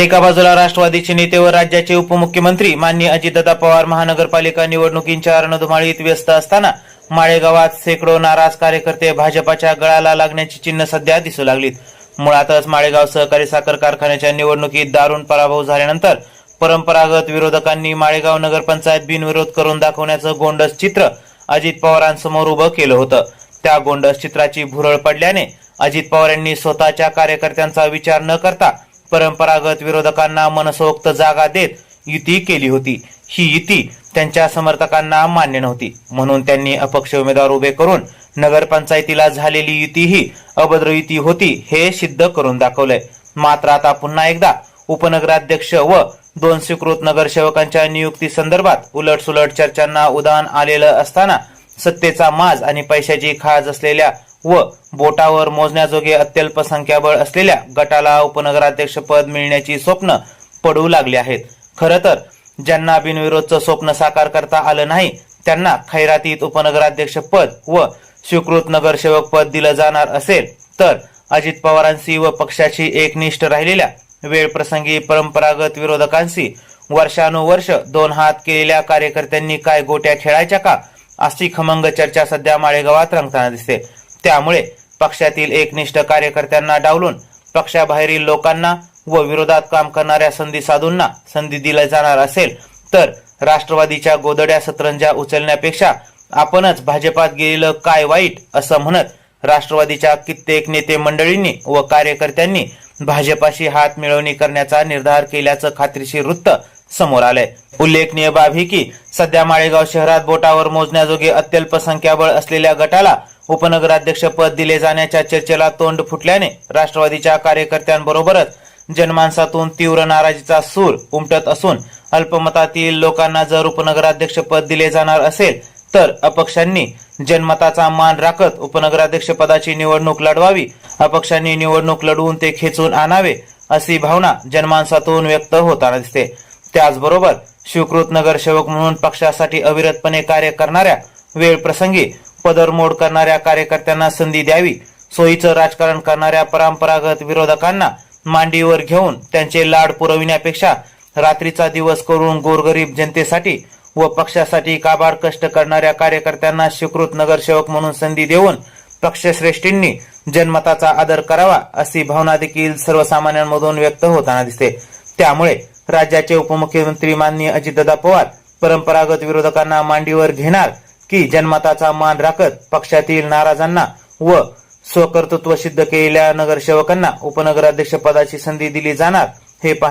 एका बाजूला राष्ट्रवादीचे नेते व राज्याचे उपमुख्यमंत्री माननीय अजितदादा पवार महानगरपालिका निवडणुकींच्या रणधुमाळीत व्यस्त असताना माळेगावात शेकडो नाराज कार्यकर्ते भाजपाच्या गळाला लागण्याची चिन्ह सध्या दिसू लागलीत. मुळातच माळेगाव सहकारी साखर कारखान्याच्या निवडणुकीत दारुण पराभव झाल्यानंतर परंपरागत विरोधकांनी माळेगाव नगरपंचायत बिनविरोध करून दाखवण्याचं गोंडस चित्र अजित पवारांसमोर उभं केलं होतं. त्या गोंडस चित्राची भुरळ पडल्याने अजित पवार यांनी स्वतःच्या कार्यकर्त्यांचा विचार न करता परंपरागत विरोधकांना मनसोक्त जागा देत युती केली होती. ही युती त्यांच्या समर्थकांना मान्य नव्हती, म्हणून त्यांनी अपक्ष उमेदवार उभे करून नगरपंचायतीला झालेली युती ही अभद्र युती होती हे सिद्ध करून दाखवलंय. मात्र आता पुन्हा एकदा उपनगराध्यक्ष व 2 स्वीकृत नगरसेवकांच्या नियुक्ती संदर्भात उलटसुलट चर्चांना उधाण आलेलं असताना सत्तेचा माज आणि पैशाची खाज असलेल्या व बोटावर मोजण्याजोगे अत्यल्प संख्याबळ असलेल्या गटाला उपनगराध्यक्ष पद मिळण्याची स्वप्न पडू लागली आहेत. खरं तर ज्यांना बिनविरोधचं स्वप्न साकार करता आलं नाही त्यांना खैरातीत उपनगराध्यक्ष पद व स्वीकृत नगरसेवक पद दिलं जाणार असेल तर अजित पवारांशी व पक्षाची एकनिष्ठ राहिलेल्या वेळ प्रसंगी परंपरागत विरोधकांशी वर्षानुवर्ष 2 हात केलेल्या कार्यकर्त्यांनी काय गोट्या खेळायच्या का, अशी खमंग चर्चा सध्या माळेगावात रंगताना दिसते. त्यामुळे पक्षातील एकनिष्ठ कार्यकर्त्यांना डावलून पक्षाबाहेरील लोकांना व विरोधात काम करणाऱ्या संधी साधूंना संधी दिली जाणार असेल तर राष्ट्रवादीच्या गोदड्या सतरंजा उचलण्यापेक्षा आपणच भाजपात गेलेलं काय वाईट असं म्हणत राष्ट्रवादीच्या कित्येक नेते मंडळींनी व कार्यकर्त्यांनी भाजपाशी हात मिळवणी करण्याचा निर्धार केल्याचं खात्रीशीर वृत्त समोर आलंय. उल्लेखनीय बाब ही की सध्या माळेगाव शहरात बोटावर मोजण्याजोगे अत्यल्प संख्याबळ असलेल्या गटाला उपनगराध्यक्ष पद दिले जाण्याच्या चर्चेला तोंड फुटल्याने राष्ट्रवादीच्या कार्यकर्त्यांबरोबरच जनमानसातून तीव्र नाराजीचा सूर उमटत असून अल्पमतातील लोकांना जर उपनगराध्यक्ष पद दिले जाणार असेल तर अपक्षांनी जनमताचा मान राखत उपनगराध्यक्ष पदाची निवडणूक लढवावी, अपक्षांनी निवडणूक लढवून ते खेचून आणावे अशी भावना जनमानसातून व्यक्त होताना दिसते. त्याचबरोबर स्वीकृत नगरसेवक म्हणून पक्षासाठी अविरतपणे कार्य करणाऱ्या वेळ प्रसंगी पदरमोड करणाऱ्या कार्यकर्त्यांना संधी द्यावी, सोयीचं राजकारण करणाऱ्या परंपरागत विरोधकांना मांडीवर घेऊन त्यांचे लाड पुरविण्यापेक्षा रात्रीचा दिवस करून गोरगरीब जनतेसाठी व पक्षासाठी काबाड कष्ट करणाऱ्या कार्यकर्त्यांना स्वीकृत नगरसेवक म्हणून संधी देऊन पक्षश्रेष्ठींनी जनमताचा आदर करावा अशी भावना देखील सर्वसामान्यांमधून व्यक्त होताना दिसते. त्यामुळे राज्याचे उपमुख्यमंत्री माननीय अजितदादा पवार परंपरागत विरोधकांना मांडीवर घेणार की जनमताचा मान राखत पक्षातील नाराजांना व स्वकर्तृत्व सिद्ध केलेल्या नगरसेवकांना उपनगराध्यक्ष पदाची संधी दिली जाणार हे